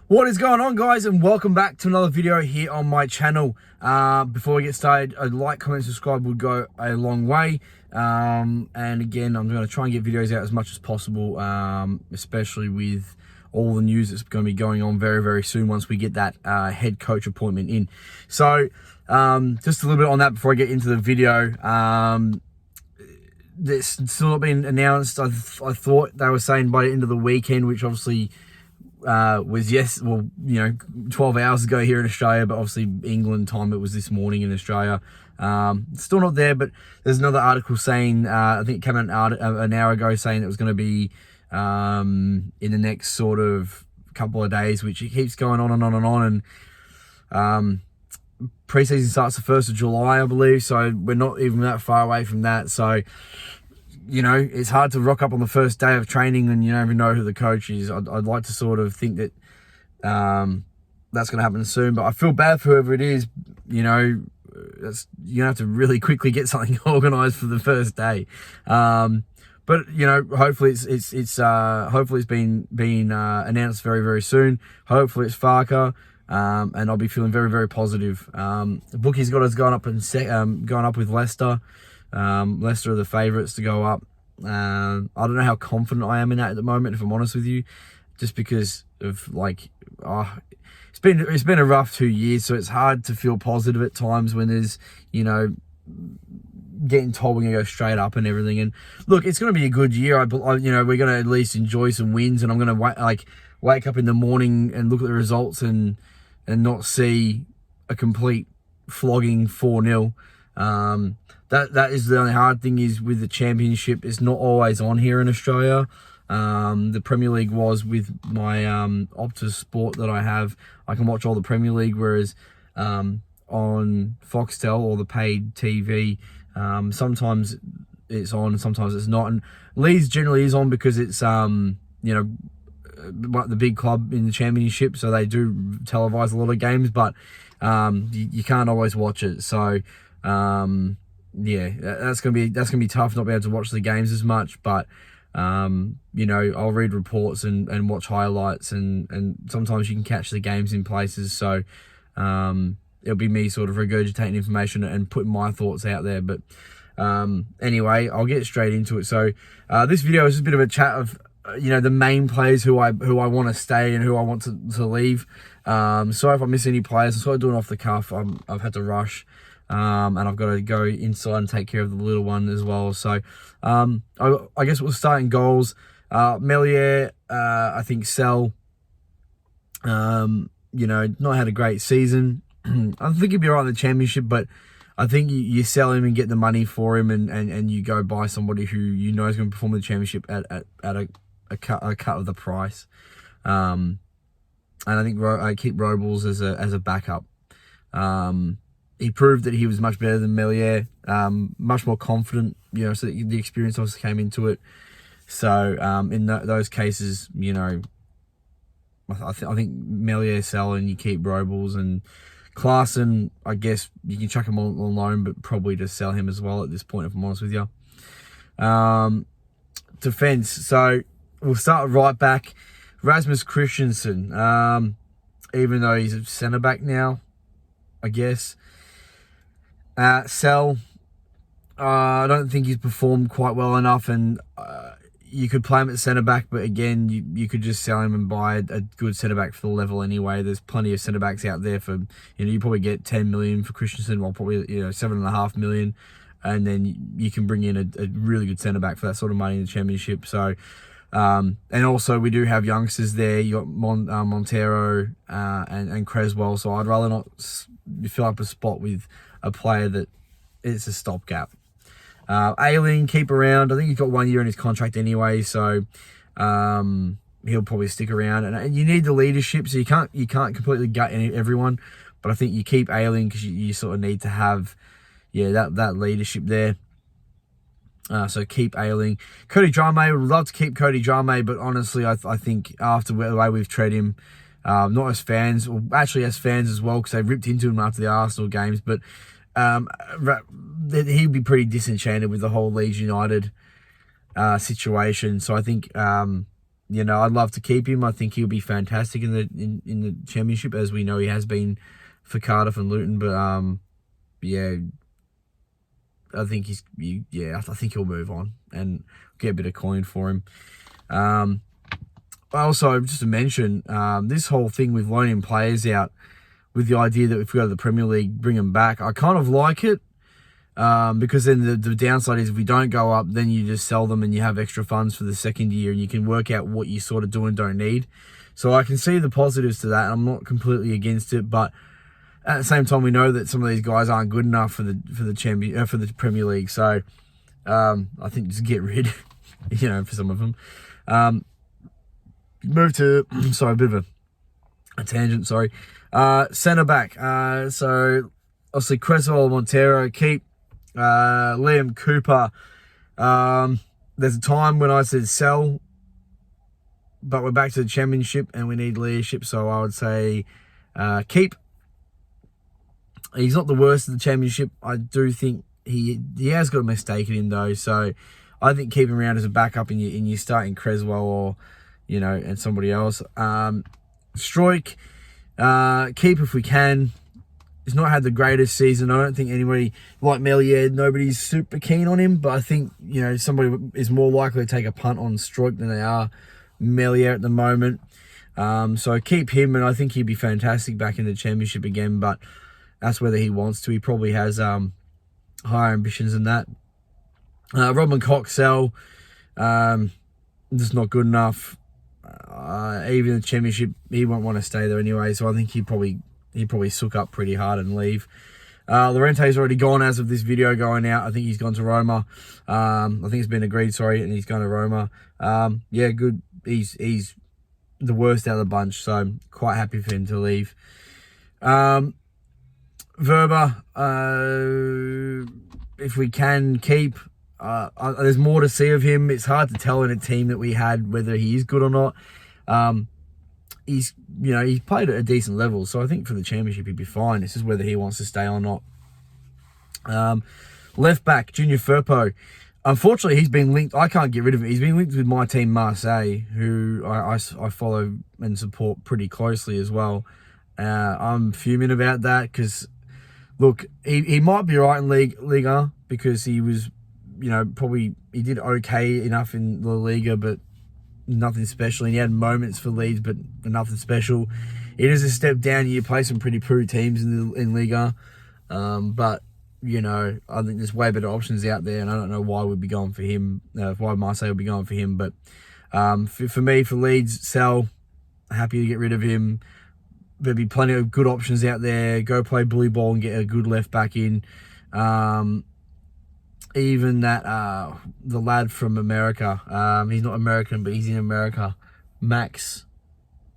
What is going on, guys, and welcome back to another video here on my channel. Before we get started, a like, comment, subscribe would go a long way. And again, I'm going to try and get videos out as much as possible, especially with all the news that's going to be going on very, very soon once we get that head coach appointment in. So just a little bit on that before I get into the video. It's still not been announced. I thought they were saying by the end of the weekend, which obviously was 12 hours ago here in Australia, but obviously England time it was this morning in Australia. Still not there, but there's another article saying, I think it came out an hour ago, saying it was going to be in the next sort of couple of days, which it keeps going on and on and on. And preseason starts the 1st of July, I believe, so we're not even that far away from that. So it's hard to rock up on the first day of training and you don't even know who the coach is. I'd like to sort of think that that's going to happen soon, but I feel bad for whoever it is. You're going to have to really quickly get something organised for the first day. But hopefully it's been announced very, very soon. Hopefully it's Farker, and I'll be feeling very, very positive. The bookies got us going up with Leicester. Leicester are the favourites to go up. I don't know how confident I am in that at the moment, if I'm honest with you, just because of it's been a rough 2 years, so it's hard to feel positive at times when there's getting told we're gonna go straight up and everything. And look, it's gonna be a good year. We're gonna at least enjoy some wins, and I'm gonna wake up in the morning and look at the results and not see a complete flogging 4-0. That is the only hard thing is with the championship, it's not always on here in Australia. The Premier League was with my Optus Sport that I have. I can watch all the Premier League, whereas on Foxtel or the paid TV, sometimes it's on and sometimes it's not. And Leeds generally is on because it's the big club in the championship, so they do televise a lot of games, but you can't always watch it. So yeah, that's gonna be tough not being able to watch the games as much. But I'll read reports and watch highlights, and sometimes you can catch the games in places. So it'll be me sort of regurgitating information and putting my thoughts out there. But anyway, I'll get straight into it. So this video is just a bit of a chat of the main players who I want to stay and who I want to leave. Sorry if I miss any players. I'm sort of doing off the cuff. I've had to rush. And I've got to go inside and take care of the little one as well. So I guess we'll start in goals. Melier, I think Sell, not had a great season. I think he'd be all right in the championship, but I think you sell him and get the money for him, and you go buy somebody who is going to perform in the championship at a cut of the price. And I think I keep Robles as a backup. He proved that he was much better than Melier, much more confident, so the experience also came into it. So in those cases, I think Melier sell and you keep Robles, and Klaassen, I guess you can chuck him on loan, but probably just sell him as well at this point, if I'm honest with you. Defence, so we'll start right back. Rasmus Christensen, even though he's a centre-back now, I guess. Sell, I don't think he's performed quite well enough, and you could play him at centre-back, but again, you could just sell him and buy a good centre-back for the level anyway. There's plenty of centre-backs out there for, you probably get 10 million for Christensen, or probably, 7.5 million, and then you can bring in a really good centre-back for that sort of money in the championship. So, and also we do have youngsters there. You got Montero and Creswell, so I'd rather not fill up a spot with a player that it's a stopgap. Ailing, keep around. I think he's got 1 year in his contract anyway, so he'll probably stick around. And you need the leadership, so you can't completely gut everyone. But I think you keep Ailing because you sort of need to have that leadership there. So keep Ailing. Cody Drame, would love to keep Cody Drame, but honestly, I think after the way we've treated him, not as fans, or actually as fans as well, because they ripped into him after the Arsenal games, but he'd be pretty disenchanted with the whole Leeds United situation. So I think I'd love to keep him. I think he'll be fantastic in the championship, as we know he has been for Cardiff and Luton. But yeah, I think I think he'll move on and get a bit of coin for him. Also, just to mention, this whole thing with loaning players out with the idea that if we go to the Premier League, bring them back. I kind of like it. Because then the downside is if we don't go up, then you just sell them and you have extra funds for the second year and you can work out what you sort of do and don't need. So I can see the positives to that. I'm not completely against it, but at the same time, we know that some of these guys aren't good enough for the Premier League. So I think just get rid, for some of them. Move to sorry, a bit of a tangent. Sorry, centre back. So obviously Cresswell, Montero, keep. Liam Cooper. There's a time when I said sell, but we're back to the championship and we need leadership, so I would say keep. He's not the worst of the championship. I do think he has got a mistake in him though, so I think keep him around as a backup in your starting Creswell or and somebody else. Stroik, keep if we can. He's not had the greatest season. I don't think anybody like Melier, nobody's super keen on him, but I think, somebody is more likely to take a punt on Stroik than they are Melier at the moment. So keep him, and I think he'd be fantastic back in the championship again, but that's whether he wants to. He probably has higher ambitions than that. Robin Cox, sell. Just not good enough. Even in the championship, he won't want to stay there anyway, so I think he'd probably sook up pretty hard and leave. Llorente's already gone as of this video going out. I think he's gone to Roma. I think it's been agreed, and he's gone to Roma. Yeah, good. He's the worst out of the bunch, so I'm quite happy for him to leave. Verba, if we can keep, there's more to see of him. It's hard to tell in a team that we had whether he is good or not. He's played at a decent level, so I think for the championship he'd be fine. It's just whether he wants to stay or not. Left back, Junior Firpo. Unfortunately, he's been linked. I can't get rid of him. He's been linked with my team, Marseille, who I follow and support pretty closely as well. I'm fuming about that because, look, he might be right in Liga because he was, probably he did okay enough in La Liga, but nothing special. And he had moments for Leeds, but nothing special. It is a step down. You play some pretty poor teams in Liga, but I think there's way better options out there, and I don't know why we'd be going for him. Why Marseille would be going for him, but for me, for Leeds, sell. Happy to get rid of him. There'll be plenty of good options out there. Go play bully ball and get a good left back in. Even that the lad from America, he's not American, but he's in America, Max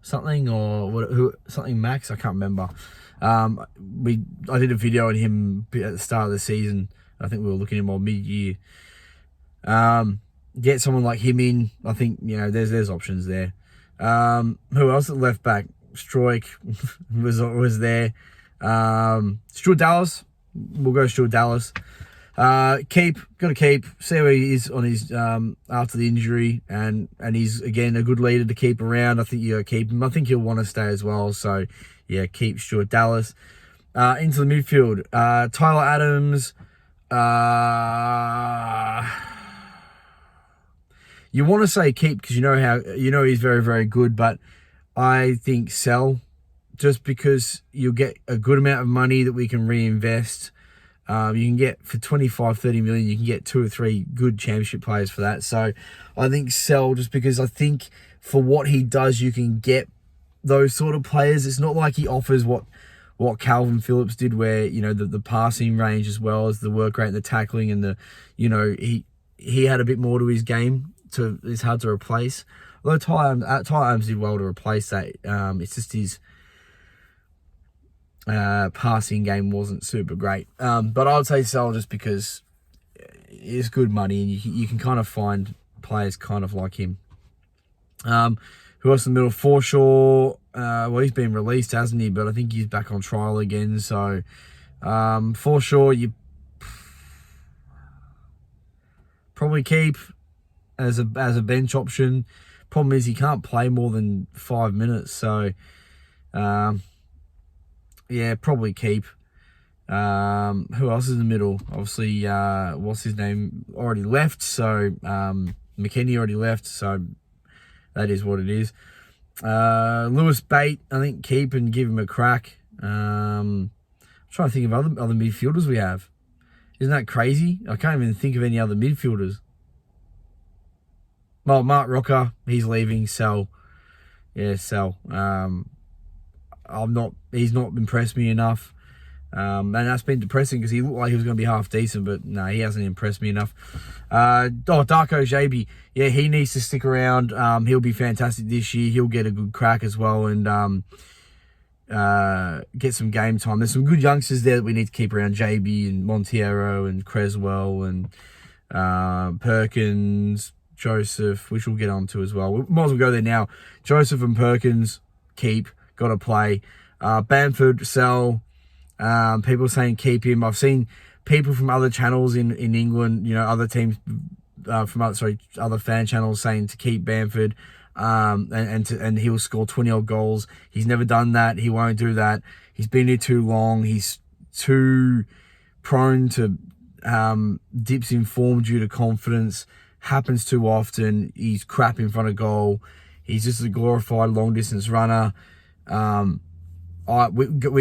something something Max, I can't remember. I did a video on him at the start of the season. I think we were looking at him all mid-year. Get someone like him in. I think there's options there. Who else at left back? Stroik was there. Stuart Dallas. We'll go Stuart Dallas. Gotta keep. See how he is on his after the injury, and he's again a good leader to keep around. I think you gotta keep him. I think he'll want to stay as well. So yeah, keep Stuart Dallas. Into the midfield, Tyler Adams. You want to say keep because he's very, very good, but I think sell just because you'll get a good amount of money that we can reinvest. You can get for 25-30 million, you can get 2 or 3 good championship players for that. So I think sell just because I think for what he does, you can get those sort of players. It's not like he offers what Calvin Phillips did, where the passing range as well as the work rate and the tackling and the he had a bit more to his game. It's hard to replace. Although Ty Adams did well to replace that. It's just his passing game wasn't super great. But I would say sell just because it's good money and you can kind of find players kind of like him. Who else in the middle? Forshaw. Well, he's been released, hasn't he? But I think he's back on trial again. So Forshaw, you probably keep as a bench option. Problem is he can't play more than 5 minutes. So, yeah, probably keep. Who else is in the middle? Obviously, what's his name? Already left. So, McKennie already left. So, that is what it is. Lewis Bate, I think keep and give him a crack. I'm trying to think of other midfielders we have. Isn't that crazy? I can't even think of any other midfielders. Well, Mark Rocker, he's leaving. Sell. Yeah, sell. He's not impressed me enough. And that's been depressing because he looked like he was going to be half decent, but no, he hasn't impressed me enough. Darko Jabi, yeah, he needs to stick around. He'll be fantastic this year. He'll get a good crack as well and get some game time. There's some good youngsters there that we need to keep around. JB and Monteiro and Creswell and Perkins, Joseph, which we'll get on to as well. We might as well go there now. Joseph and Perkins, keep, got to play. Bamford, sell. People saying keep him. I've seen people from other channels in England, you know, other teams other fan channels saying to keep Bamford, and he'll score 20 odd goals. He's never done that. He won't do that. He's been here too long. He's too prone to dips in form due to confidence. Happens too often. He's crap in front of goal. He's just a glorified long distance runner. We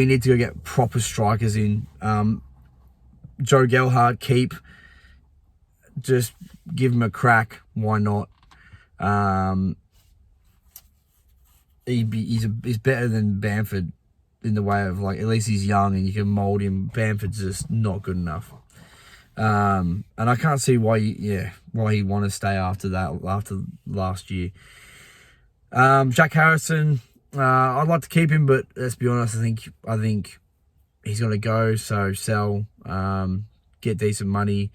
need to go get proper strikers in. Joe Gelhardt, keep. Just give him a crack. Why not? He's better than Bamford in the way of, like, at least he's young and you can mould him. Bamford's just not good enough. And I can't see why he'd want to stay after last year. Jack Harrison, I'd like to keep him, but let's be honest, I think he's gonna go. So sell, get decent money.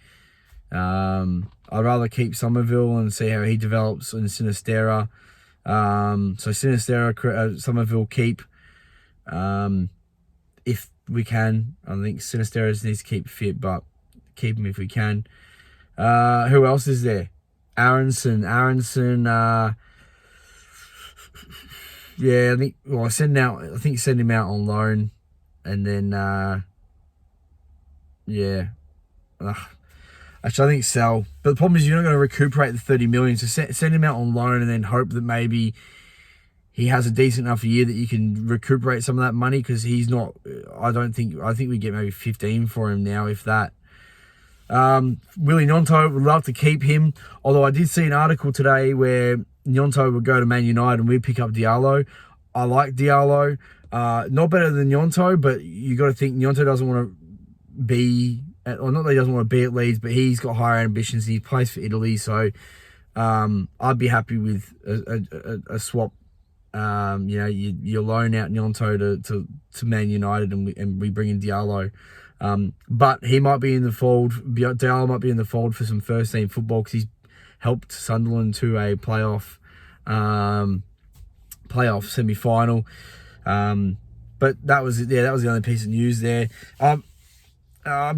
I'd rather keep Somerville and see how he develops in Sinistera. So Sinistera, Somerville keep. If we can, I think Sinistera needs to keep fit, but keep him if we can. Who else is there? Aronson. Yeah, send him out on loan, and then actually I think sell. But the problem is you're not going to recuperate the 30 million, so send him out on loan and then hope that maybe he has a decent enough year that you can recuperate some of that money, because he's not. I think we get maybe 15 for him now, if that. Willie Gnonto, would love to keep him, although I did see an article today where Gnonto would go to Man United and we'd pick up Diallo. I like Diallo. Not better than Gnonto, but you got to think Gnonto doesn't want to be, or not that he doesn't want to be at Leeds, but he's got higher ambitions and he plays for Italy. So I'd be happy with a swap. You loan out Gnonto to Man United and we bring in Diallo. But he might be in the fold. Diallo might be in the fold for some first team football because he's helped Sunderland to a playoff semi-final. But that was it. Yeah, that was the only piece of news there. I'm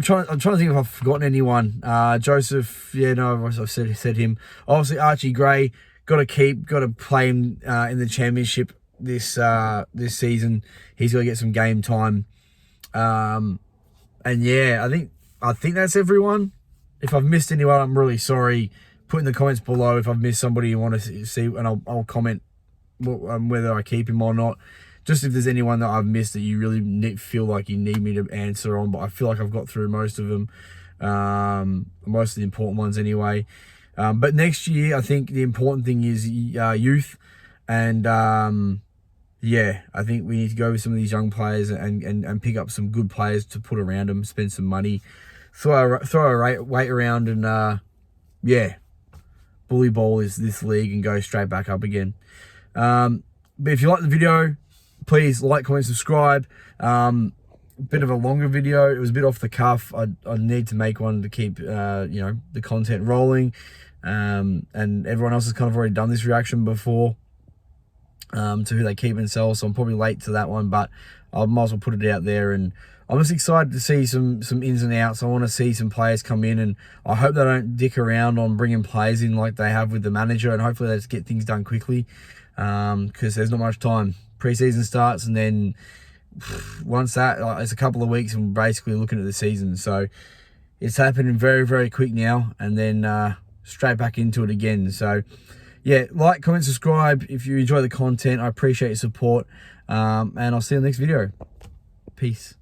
trying to think if I've forgotten anyone. Joseph, yeah, no, I've said him. Obviously, Archie Gray, got to play him in the championship this season. He's got to get some game time. And yeah, I think that's everyone. If I've missed anyone, I'm really sorry. Put in the comments below if I've missed somebody you want to see, and I'll comment whether I keep him or not. Just if there's anyone that I've missed that you really feel like you need me to answer on, but I feel like I've got through most of them, most of the important ones anyway. But next year, I think the important thing is youth, and I think we need to go with some of these young players and pick up some good players to put around them, spend some money, throw a weight around, and bully ball is this league and go straight back up again. But if you like the video, please like, comment, subscribe. Bit of a longer video. It was a bit off the cuff. I need to make one to keep the content rolling. And everyone else has kind of already done this reaction before to who they keep and sell, so I'm probably late to that one, but I might as well put it out there. And I'm just excited to see some ins and outs. I want to see some players come in, and I hope they don't dick around on bringing players in like they have with the manager, and hopefully they just get things done quickly, because there's not much time. Pre-season starts, and then once that, it's a couple of weeks, and we're basically looking at the season. So it's happening very, very quick now, and then straight back into it again. So yeah, like, comment, subscribe if you enjoy the content. I appreciate your support, and I'll see you in the next video. Peace.